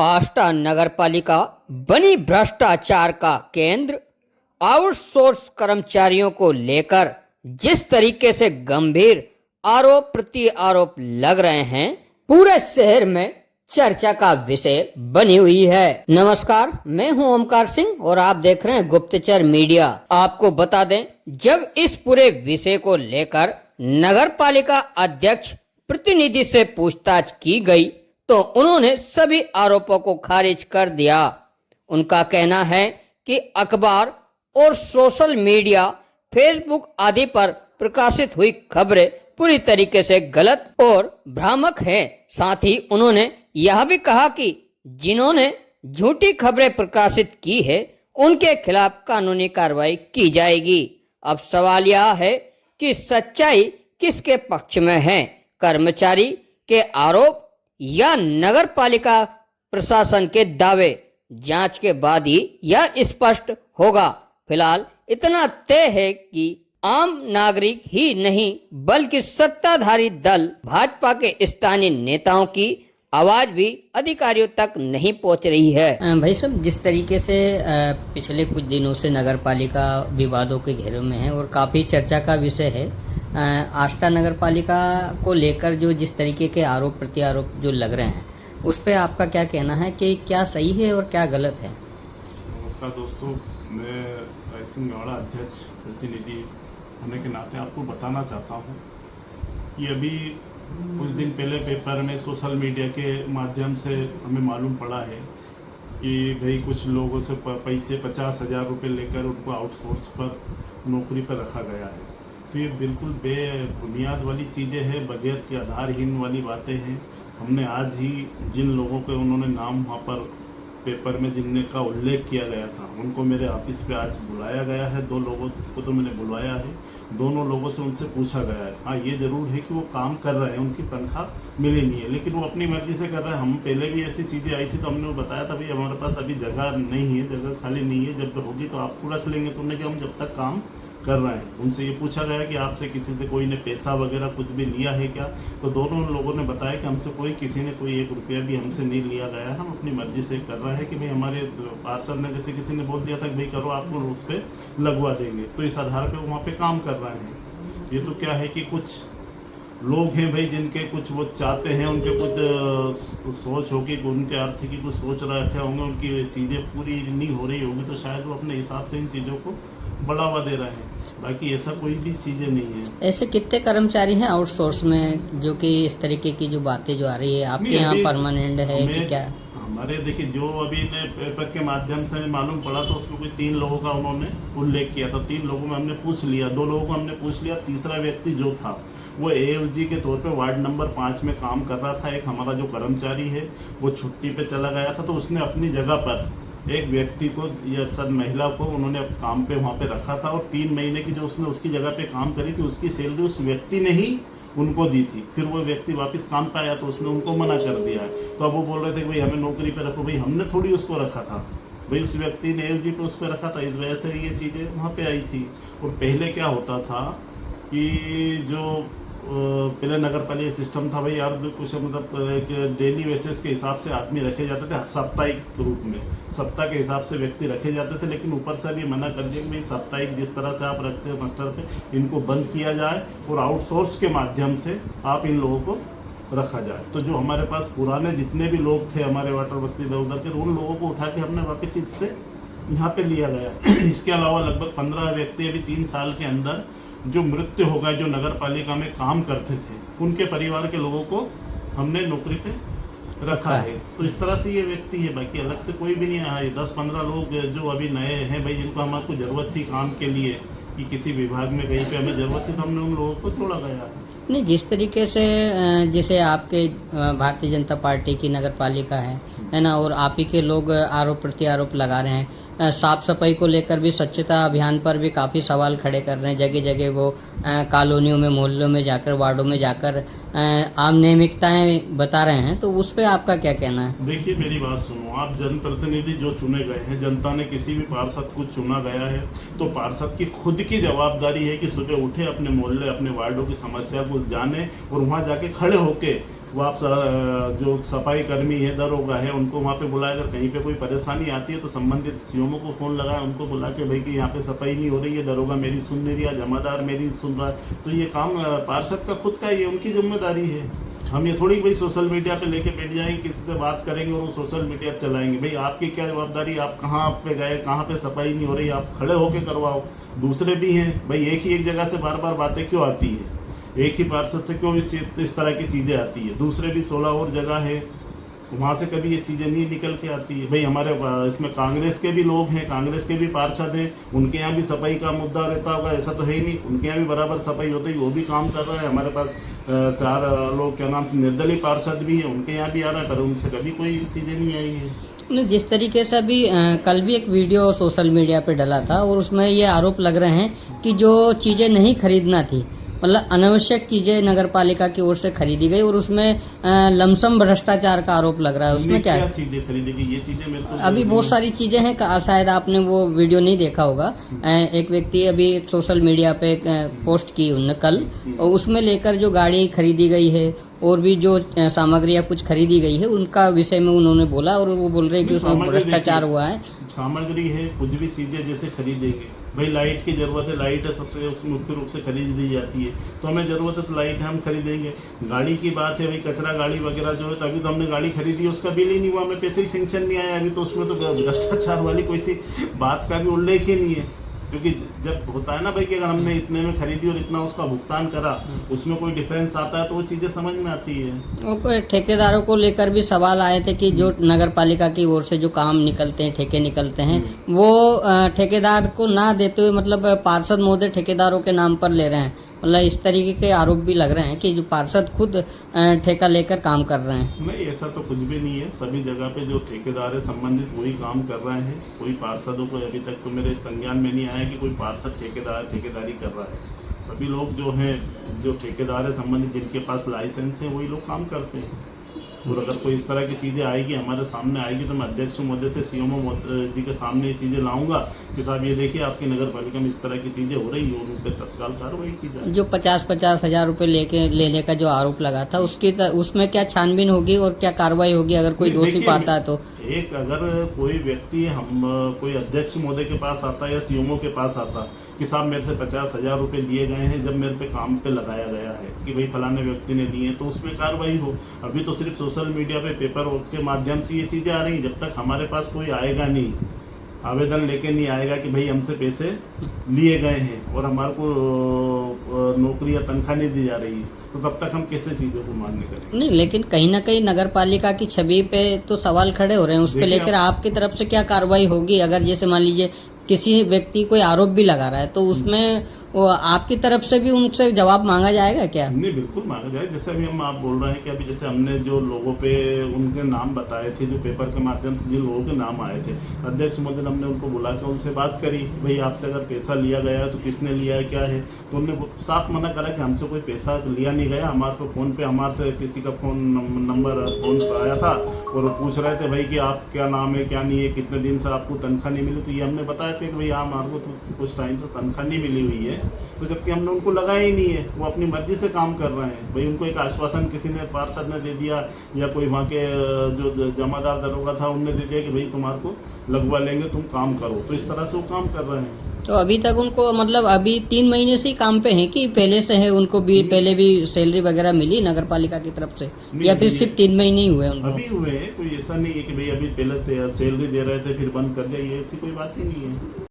आष्टा नगरपालिका बनी भ्रष्टाचार का केंद्र। आउटसोर्स कर्मचारियों को लेकर जिस तरीके से गंभीर आरोप प्रति आरोप लग रहे हैं, पूरे शहर में चर्चा का विषय बनी हुई है। नमस्कार, मैं हूं ओमकार सिंह और आप देख रहे हैं गुप्तचर मीडिया। आपको बता दें, जब इस पूरे विषय को लेकर नगरपालिका अध्यक्ष प्रतिनिधि से पूछताछ की गई तो उन्होंने सभी आरोपों को खारिज कर दिया। उनका कहना है कि अखबार और सोशल मीडिया, फेसबुक आदि पर प्रकाशित हुई खबरें पूरी तरीके से गलत और भ्रामक हैं। साथ ही उन्होंने यह भी कहा कि जिन्होंने झूठी खबरें प्रकाशित की है उनके खिलाफ कानूनी कार्रवाई की जाएगी। अब सवाल यह है कि सच्चाई किसके पक्ष में है, कर्मचारी के आरोप या नगर पालिका प्रशासन के दावे? जांच के बाद ही यह स्पष्ट होगा। फिलहाल इतना तय है कि आम नागरिक ही नहीं बल्कि सत्ताधारी दल भाजपा के स्थानीय नेताओं की आवाज भी अधिकारियों तक नहीं पहुंच रही है। भाई साहब, जिस तरीके से पिछले कुछ दिनों से नगर पालिका विवादों के घेरे में है और काफ़ी चर्चा का विषय है, आष्टा नगर पालिका को लेकर जो जिस तरीके के आरोप प्रति आरोप जो लग रहे हैं, उस पर आपका क्या कहना है कि क्या सही है और क्या गलत है? नमस्कार दोस्तों, मैं रायसिंह गौड़ा अध्यक्ष प्रतिनिधि होने के नाते आपको बताना चाहता हूँ कि अभी कुछ दिन पहले पेपर में सोशल मीडिया के माध्यम से हमें मालूम पड़ा है कि भाई कुछ लोगों से पैसे 50,000 रुपये लेकर उनको आउटसोर्स पर नौकरी पर रखा गया है। तो ये बिल्कुल बेबुनियाद वाली चीज़ें हैं, बगैर के आधारहीन वाली बातें हैं। हमने आज ही जिन लोगों के उन्होंने नाम वहाँ पर पेपर में जिनने का उल्लेख किया गया था उनको मेरे ऑफिस पे आज बुलाया गया है। 2 लोगों को तो मैंने बुलवाया है, दोनों लोगों से उनसे पूछा गया है। हाँ, ये ज़रूर है कि वो काम कर रहे हैं, उनकी तनख्वाह मिली नहीं है, लेकिन वो अपनी मर्जी से कर रहे हैं। हम पहले भी ऐसी चीज़ें आई थी तो हमने बताया था भाई हमारे पास अभी जगह नहीं है, जगह खाली नहीं है, जब होगी तो आपको रख लेंगे। तो उन्होंने कि हम जब तक काम कर रहे हैं। उनसे ये पूछा गया कि आपसे किसी से कोई ने पैसा वगैरह कुछ भी लिया है क्या? तो दोनों लोगों ने बताया कि हमसे किसी ने कोई 1 रुपया भी हमसे नहीं लिया गया है, हम अपनी मर्जी से कर रहे हैं कि भाई हमारे पार्षद ने जैसे किसी ने बोल दिया था कि भाई करो, आपको उस पर लगवा देंगे, तो इस आधार पर वहाँ पर काम कर रहे हैं। ये तो क्या है कि कुछ लोग हैं भाई जिनके कुछ वो चाहते हैं, उनके कुछ सोच होगी, उनके आर्थिक की कुछ सोच रखे होंगे, उनकी चीज़ें पूरी नहीं हो रही होगी तो शायद वो अपने हिसाब से इन चीज़ों को बढ़ावा दे रहे हैं। बाकी ऐसा कोई भी चीज़ें नहीं है। ऐसे कितने कर्मचारी हैं आउटसोर्स में जो कि इस तरीके की जो बातें जो आ रही है आपके यहाँ परमानेंट है कि क्या? हमारे देखिए, जो अभी ने पेपर के माध्यम से मालूम पड़ा तो उसमें कोई 3 लोगों का उन्होंने उल्लेख किया था। 3 लोगों में हमने पूछ लिया, 2 लोगों को हमने पूछ लिया। तीसरा व्यक्ति जो था वो AFG के तौर पे वार्ड नंबर 5 में काम कर रहा था। एक हमारा जो कर्मचारी है वो छुट्टी पे चला गया था, तो उसने अपनी जगह पर एक व्यक्ति को या शायद महिला को उन्होंने काम पे वहाँ पे रखा था और 3 महीने की जो उसने उसकी जगह पे काम करी थी उसकी सैलरी उस व्यक्ति ने ही उनको दी थी। फिर वो व्यक्ति वापस काम पे आया तो उसने उनको मना कर दिया है। तो अब वो बोल रहे थे कि भाई हमें नौकरी पे रखो। भाई हमने थोड़ी उसको रखा था, भाई उस व्यक्ति ने AFG पे उस पर रखा था, इस वजह से ये चीज़ें वहाँ पे आई थी। और पहले क्या होता था कि जो पहले नगर पालिका सिस्टम था भाई यार, कुछ मतलब डेली बेसिस के हिसाब से आदमी रखे जाते थे, साप्ताहिक रूप में सप्ताह के हिसाब से व्यक्ति रखे जाते थे। लेकिन ऊपर से भी मना कर दिया कि भाई साप्ताहिक जिस तरह से आप रखते हैं मास्टर पे, इनको बंद किया जाए और आउटसोर्स के माध्यम से आप इन लोगों को रखा जाए। तो जो हमारे पास पुराने जितने भी लोग थे हमारे वाटर बस्ती इधर उधर के, उन लोगों को उठा के हमने वापस इस पे यहाँ पे लिया गया। इसके अलावा लगभग 15 व्यक्ति अभी 3 साल के अंदर जो मृत्यु हो गए, जो नगर पालिका में काम करते थे, उनके परिवार के लोगों को हमने नौकरी पे रखा है। तो इस तरह से ये व्यक्ति है, बाकी अलग से कोई भी नहीं आया। ये 10-15 लोग जो अभी नए हैं भाई, जिनको हमारे जरूरत थी काम के लिए कि किसी विभाग में कहीं पे हमें जरूरत थी, तो हमने उन लोगों को छोड़ा गया। नहीं, जिस तरीके से जैसे आपके भारतीय जनता पार्टी की नगर पालिका है ना, और आप ही के लोग आरोप प्रति आरोप लगा रहे हैं, साफ सफाई को लेकर भी, स्वच्छता अभियान पर भी काफ़ी सवाल खड़े कर रहे हैं। जगह जगह वो कॉलोनियों में, मोहल्लों में जाकर, वार्डों में जाकर आम नियमितताएं बता रहे हैं, तो उस पर आपका क्या कहना है? देखिए मेरी बात सुनो, आप जनप्रतिनिधि जो चुने गए हैं, जनता ने किसी भी पार्षद को चुना गया है तो पार्षद की खुद की जवाबदारी है कि सुबह उठे, अपने मोहल्ले अपने वार्डों की समस्या को जाने और वहाँ जाके खड़े होके वो आप जो सफाई कर्मी है, दरोगा है, उनको वहाँ पे बुलाया, अगर कहीं पे कोई परेशानी आती है तो संबंधित सीओमओ को फ़ोन लगाया, उनको बुला के भाई कि यहाँ पे सफाई नहीं हो रही है, दरोगा मेरी सुन नहीं रहा, जमादार मेरी सुन रहा है। तो ये काम पार्षद का खुद का, ये उनकी जिम्मेदारी है। हम ये थोड़ी भाई सोशल मीडिया पे लेके बैठ जाएंगे, किसी से बात करेंगे और वो सोशल मीडिया चलाएंगे। भाई आपकी क्या जवाबदारी, आप कहाँ पे गए, कहाँ पे सफाई नहीं हो रही, आप खड़े होके करवाओ। दूसरे भी हैं भाई, एक जगह से बार बार बातें क्यों आती है, एक ही पार्षद से क्यों इस तरह की चीज़ें आती है। दूसरे भी 16 और जगह है, वहाँ से कभी ये चीज़ें नहीं निकल के आती है। भाई हमारे इसमें कांग्रेस के भी लोग हैं, कांग्रेस के भी पार्षद हैं, उनके यहाँ भी सफाई का मुद्दा रहता होगा, ऐसा तो है ही नहीं। उनके यहाँ भी बराबर सफाई होती है, वो भी काम कर रहा है। हमारे पास 4 लोग क्या नाम निर्दलीय पार्षद भी हैं, उनके यहाँ भी आ रहा है, पर उनसे कभी कोई चीज़ें नहीं आई है। नहीं, जिस तरीके से अभी कल भी एक वीडियो सोशल मीडिया पे डला था और उसमें ये आरोप लग रहे हैं कि जो चीज़ें नहीं खरीदना थी, मतलब अनावश्यक चीज़ें नगर पालिका की ओर से खरीदी गई और उसमें लमसम भ्रष्टाचार का आरोप लग रहा है। उसमें क्या चीज़ें खरीदी गई, ये चीज़ें मेरे को अभी बहुत सारी चीज़ें हैं, शायद आपने वो वीडियो नहीं देखा होगा। एक व्यक्ति अभी सोशल मीडिया पे पोस्ट की उनने कल, और उसमें लेकर जो गाड़ी खरीदी गई है और भी जो सामग्रियाँ कुछ खरीदी गई है उनका विषय में उन्होंने बोला, और वो बोल रहे हैं कि उसमें भ्रष्टाचार हुआ है। सामग्री है, कुछ भी चीज़ें जैसे खरीदेंगे, भाई लाइट की ज़रूरत है, लाइट है सबसे उसमें मुख्य रूप से खरीद दी जाती है, तो हमें ज़रूरत है तो लाइट हम खरीदेंगे। गाड़ी की बात है, भाई कचरा गाड़ी वगैरह जो है, तो अभी तो हमने गाड़ी खरीदी है, उसका बिल ही नहीं हुआ, हमें पैसे ही सेंक्शन नहीं आया अभी, तो उसमें तो भ्रष्टाचार वाली कोई सी बात का भी उल्लेख ही नहीं है। क्योंकि जब होता है ना भाई कि अगर हमने इतने में खरीदी और इतना उसका भुगतान करा, उसमें कोई डिफरेंस आता है तो वो चीज़ें समझ में आती है। और ठेकेदारों को लेकर भी सवाल आए थे कि जो नगर पालिका की ओर से जो काम निकलते हैं, ठेके निकलते हैं, वो ठेकेदार को ना देते हुए मतलब पार्षद महोदय ठेकेदारों के नाम पर ले रहे हैं। मतलब इस तरीके के आरोप भी लग रहे हैं कि जो पार्षद खुद ठेका लेकर काम कर रहे हैं। नहीं, ऐसा तो कुछ भी नहीं है। सभी जगह पे जो ठेकेदार है संबंधित वही काम कर रहे हैं। कोई पार्षदों को अभी तक तो मेरे संज्ञान में नहीं आया कि कोई पार्षद ठेकेदारी कर रहा है। सभी लोग जो हैं, जो ठेकेदार है संबंधित, जिनके पास लाइसेंस है, वही लोग काम करते हैं। और अगर कोई इस तरह की चीज़ें आएगी, हमारे सामने आएगी, तो मैं अध्यक्ष महोदय से सीएमओ जी के सामने ये चीज़ें लाऊंगा कि साहब ये देखिए आपकी नगर पालिका में इस तरह की चीज़ें हो रही है, और उन पर तत्काल कार्रवाई की जाए। जो 50-50 हज़ार रुपये लेने का जो आरोप लगा था, उसमें क्या छानबीन होगी और क्या कार्रवाई होगी अगर कोई दोषी पाता है तो? एक अगर कोई व्यक्ति कोई अध्यक्ष महोदय के पास आता है या सीएमओ के पास आता कि साहब मेरे से 50,000 रुपये लिए गए हैं, जब मेरे पे काम पे लगाया गया है कि भाई फलाने व्यक्ति ने दिए, तो उसमें कार्रवाई हो। अभी तो सिर्फ सोशल मीडिया पे, पेपर के माध्यम से ये चीज़ें आ रही। जब तक हमारे पास कोई आएगा नहीं, आवेदन लेके नहीं आएगा कि भाई हमसे पैसे लिए गए हैं और हमारे को नौकरी या तनख्वाह नहीं दी जा रही है, तो तब तक हम कैसे चीज़ों को मान्य करें? नहीं, लेकिन कहीं ना कहीं नगर पालिका की छवि पे तो सवाल खड़े हो रहे हैं। उस पे लेकर आपकी तरफ से क्या कार्रवाई होगी? अगर जैसे मान लीजिए किसी व्यक्ति कोई आरोप भी लगा रहा है, तो उसमें वो आपकी तरफ से भी उनसे जवाब मांगा जाएगा क्या? नहीं, बिल्कुल मांगा जाए। जैसे अभी आप बोल रहे हैं कि अभी जैसे हमने जो लोगों पे उनके नाम बताए थे, जो पेपर के माध्यम से जिन लोगों के नाम आए थे, अध्यक्ष महोदय हमने उनको बुला के उनसे बात करी, भाई आपसे अगर पैसा लिया गया है तो किसने लिया है, क्या है। तो उन्होंने साफ मना करा कि हमसे कोई पैसा लिया नहीं गया। हमारे को फ़ोन पे हमारे से किसी का फ़ोन नंबर आया था और वो पूछ रहे थे भाई कि आप क्या नाम है, क्या नहीं है, कितने दिन से आपको तनख्वाह नहीं मिली। तो ये हमने बताया था कि भाई हमारे को तो कुछ टाइम से तनख्वाह नहीं मिली हुई है, तो जबकि हमने उनको लगाया ही नहीं है, वो अपनी मर्जी से काम कर रहे हैं। भाई उनको एक आश्वासन किसी ने, पार्षद ने दे दिया या कोई वहाँ के जो जमादार दरोगा था उनने दे दिया कि भाई तुम्हारे को लगवा लेंगे, तुम काम करो, तो इस तरह से वो काम कर रहे हैं। तो अभी तक उनको मतलब अभी 3 महीने से ही काम पे हैं कि पहले से है? उनको भी पहले भी सैलरी वगैरह मिली नगर पालिका की तरफ से, या फिर सिर्फ 3 महीने ही हुए उनको? अभी हुए हैं, कोई ऐसा नहीं है कि भाई अभी पहले सैलरी दे रहे थे फिर बंद कर दिया, ये ऐसी कोई बात ही नहीं है।